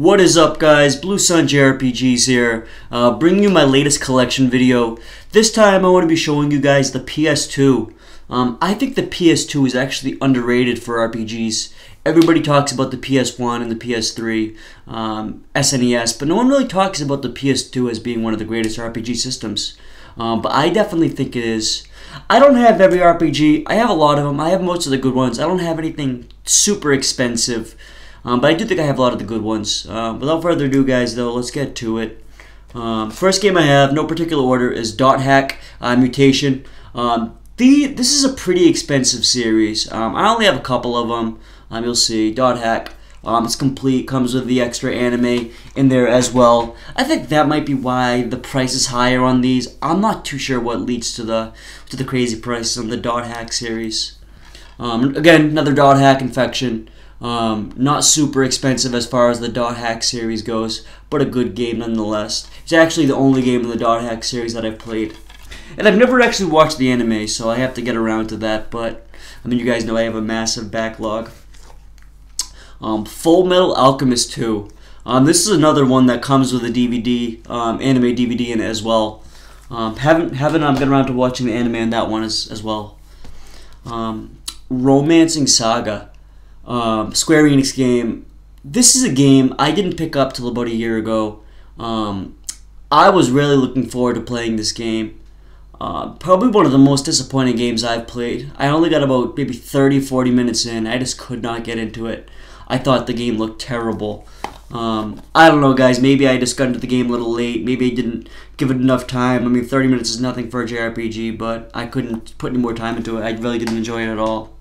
What is up, guys? Blue Sun JRPGs here, bringing you my latest collection video. This time I want to be showing you guys the PS2. I think the PS2 is actually underrated for RPGs. Everybody talks about the PS1 and the PS3, SNES, but no one really talks about the PS2 as being one of the greatest RPG systems. But I definitely think it is. I don't have every RPG. I have a lot of them. I have most of the good ones. I don't have anything super expensive. But I do think I have a lot of the good ones. Without further ado, guys, though, let's get to it. First game I have, no particular order, is Dot Hack Mutation. This is a pretty expensive series. I only have a couple of them. You'll see, Dot Hack. It's complete, comes with the extra anime in there as well. I think that might be why the price is higher on these. I'm not too sure what leads to the crazy prices on the Dot Hack series. Again, another Dot Hack infection. Not super expensive as far as the Dot Hack series goes, but a good game nonetheless. It's actually the only game in the Dot Hack series that I've played. And I've never actually watched the anime, so I have to get around to that, but I mean, you guys know I have a massive backlog. Full Metal Alchemist 2. This is another one that comes with a DVD, anime DVD in it as well. Haven't gotten around to watching the anime on that one as well. Romancing Saga. Square Enix game. This is a game I didn't pick up till about a year ago. I was really looking forward to playing this game. Probably one of the most disappointing games I've played. I only got about maybe 30-40 minutes in. I just could not get into it. I thought the game looked terrible. I don't know, guys. Maybe I just got into the game a little late. Maybe I didn't give it enough time. I mean, 30 minutes is nothing for a JRPG, but I couldn't put any more time into it. I really didn't enjoy it at all.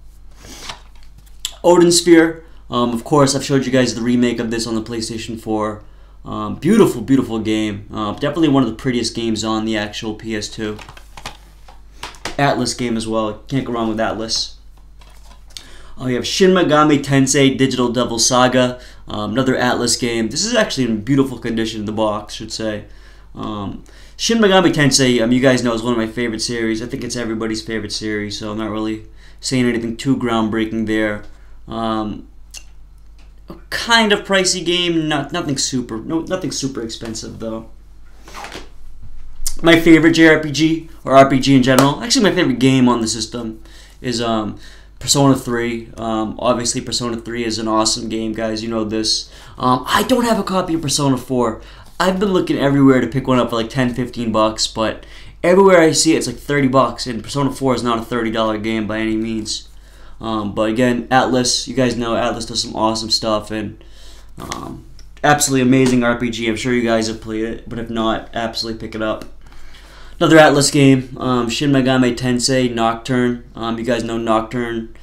Odin Sphere. Of course, I've showed you guys the remake of this on the PlayStation 4. Beautiful, beautiful game. Definitely one of the prettiest games on the actual PS2. Atlas game as well. Can't go wrong with Atlas. We have Shin Megami Tensei Digital Devil Saga. Another Atlas game. This is actually in beautiful condition, the box, should say. Shin Megami Tensei, you guys know, is one of my favorite series. I think it's everybody's favorite series, so I'm not really saying anything too groundbreaking there. A kind of pricey game, nothing super expensive though. My favorite JRPG or RPG in general, actually my favorite game on the system is Persona 3. Obviously Persona 3 is an awesome game, guys. You know this. I don't have a copy of Persona 4. I've been looking everywhere to pick one up for like 10-15 bucks, but everywhere I see it, it's like 30 bucks, and Persona 4 is not a $30 game by any means. But again, Atlas, you guys know Atlas does some awesome stuff, and absolutely amazing RPG. I'm sure you guys have played it, but if not, absolutely pick it up. Another Atlas game, Shin Megami Tensei Nocturne. You guys know Nocturne.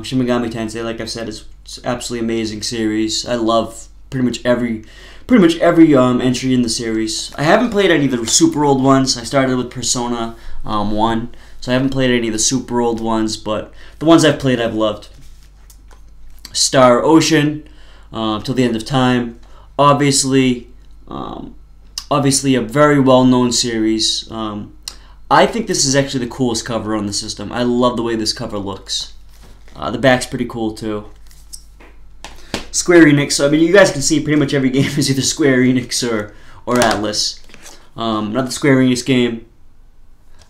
Shin Megami Tensei, like I've said, is absolutely amazing series. I love pretty much every entry in the series. I haven't played any of the super old ones. I started with Persona 1. So I haven't played any of the super old ones, but the ones I've played I've loved. Star Ocean, Till the End of Time. Obviously a very well-known series. I think this is actually the coolest cover on the system. I love the way this cover looks. The back's pretty cool too. Square Enix. So, I mean, you guys can see pretty much every game is either Square Enix or Atlas. Another Square Enix game.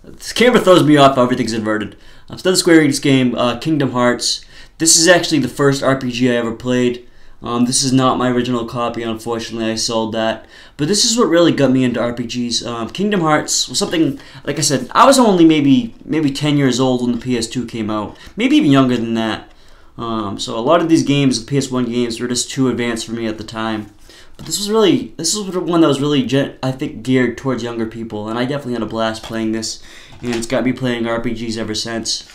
This camera throws me off. Everything's inverted. So another Square Enix game, Kingdom Hearts. This is actually the first RPG I ever played. This is not my original copy, unfortunately. I sold that. But this is what really got me into RPGs. Kingdom Hearts was something, like I said, I was only maybe 10 years old when the PS2 came out. Maybe even younger than that. So a lot of these games, the PS1 games, were just too advanced for me at the time. But this was one that was really, I think, geared towards younger people, and I definitely had a blast playing this, and it's got me playing RPGs ever since.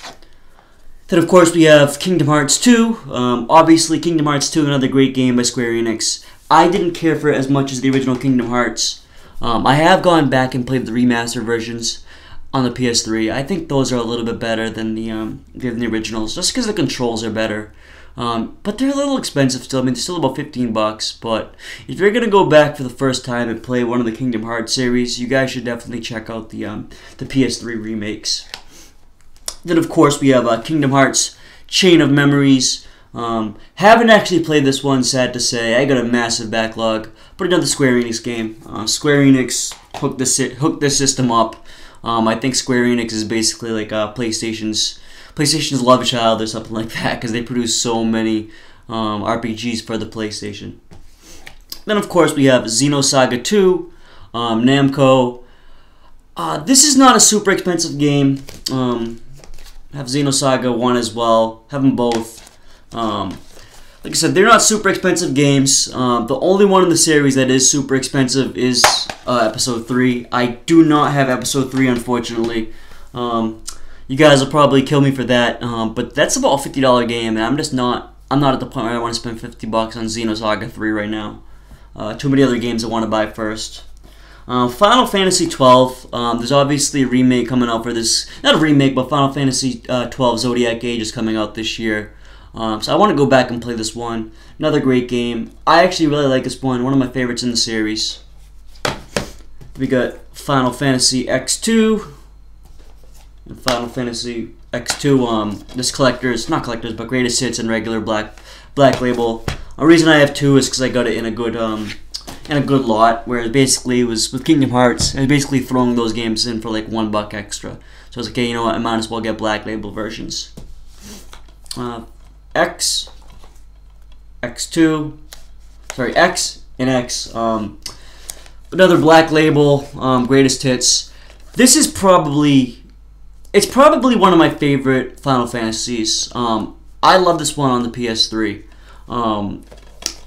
Then, of course, we have Kingdom Hearts 2. Obviously, Kingdom Hearts 2, another great game by Square Enix. I didn't care for it as much as the original Kingdom Hearts. I have gone back and played the remaster versions on the PS3. I think those are a little bit better than the originals, just because the controls are better. But they're a little expensive still. I mean, they're still about 15 bucks. But if you're gonna go back for the first time and play one of the Kingdom Hearts series, you guys should definitely check out the PS3 remakes. Then, of course, we have Kingdom Hearts Chain of Memories. Haven't actually played this one, sad to say. I got a massive backlog, but another Square Enix game. Square Enix hooked this system up. I think Square Enix is basically like PlayStation's love child or something like that, because they produce so many RPGs for the PlayStation. Then of course we have Xenosaga 2, Namco. This is not a super expensive game. Have Xenosaga 1 as well. Have them both. Like I said, they're not super expensive games. The only one in the series that is super expensive is Episode 3. I do not have Episode 3, unfortunately. You guys will probably kill me for that, but that's about a $50 game, and I'm not at the point where I want to spend $50 on Xenosaga 3 right now. Too many other games I want to buy first. Final Fantasy 12. There's obviously a remake coming out for this. Not a remake, but Final Fantasy 12 Zodiac Age is coming out this year. So I want to go back and play this one. Another great game. I actually really like this one. One of my favorites in the series. We got Final Fantasy X2. And Final Fantasy X2. This collector's, not collector's, but greatest hits and regular black label. A reason I have 2 is because I got it in a good lot. Whereas basically it was with Kingdom Hearts. I was basically throwing those games in for like $1 extra. So I was like, okay, you know what? I might as well get black label versions. X and X. Another black label, greatest hits. This is probably one of my favorite Final Fantasies. I love this one on the PS3.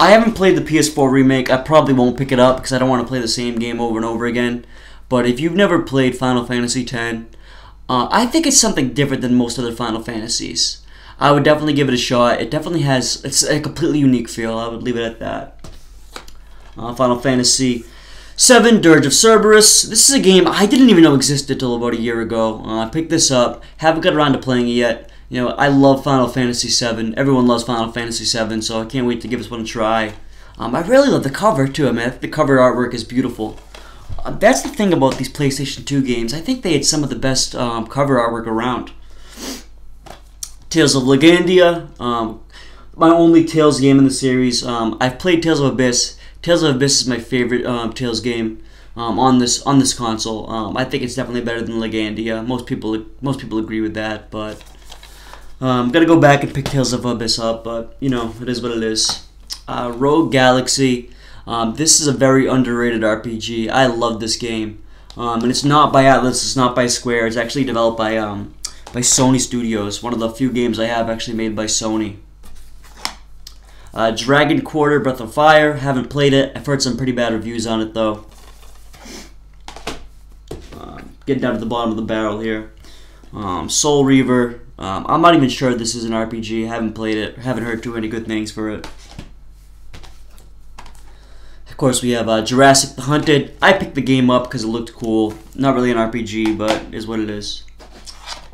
I haven't played the PS4 remake. I probably won't pick it up because I don't want to play the same game over and over again. But if you've never played Final Fantasy X, I think it's something different than most other Final Fantasies. I would definitely give it a shot. It definitely has, it's a completely unique feel. I would leave it at that. Final Fantasy VII, Dirge of Cerberus. This is a game I didn't even know existed till about a year ago. I picked this up. Haven't got around to playing it yet. You know, I love Final Fantasy VII. Everyone loves Final Fantasy VII, so I can't wait to give this one a try. I really love the cover too. I mean, I think the cover artwork is beautiful. That's the thing about these PlayStation 2 games. I think they had some of the best cover artwork around. Tales of Legandia, my only Tales game in the series. I've played Tales of Abyss. Tales of Abyss is my favorite Tales game on this console. I think it's definitely better than Legandia. Most people agree with that, but gotta go back and pick Tales of Abyss up. But you know, it is what it is. Rogue Galaxy. This is a very underrated RPG. I love this game, and it's not by Atlas. It's not by Square. It's actually developed by Sony Studios. One of the few games I have actually made by Sony. Dragon Quarter, Breath of Fire. Haven't played it. I've heard some pretty bad reviews on it though. Getting down to the bottom of the barrel here. Soul Reaver. I'm not even sure this is an RPG. Haven't played it. Haven't heard too many good things for it. Of course, we have Jurassic the Hunted. I picked the game up because it looked cool. Not really an RPG, but it is what it is.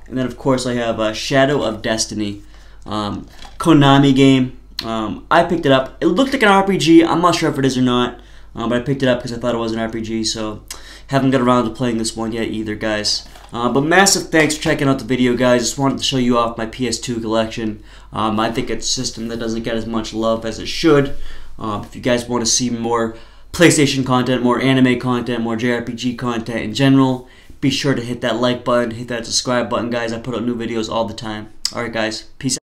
And then, of course, I have Shadow of Destiny. Konami game. I picked it up. It looked like an RPG. I'm not sure if it is or not. But I picked it up because I thought it was an RPG. So, haven't got around to playing this one yet either, guys. But massive thanks for checking out the video, guys. Just wanted to show you off my PS2 collection. I think it's a system that doesn't get as much love as it should. If you guys want to see more PlayStation content, more anime content, more JRPG content in general, be sure to hit that like button, hit that subscribe button, guys. I put out new videos all the time. Alright, guys. Peace out.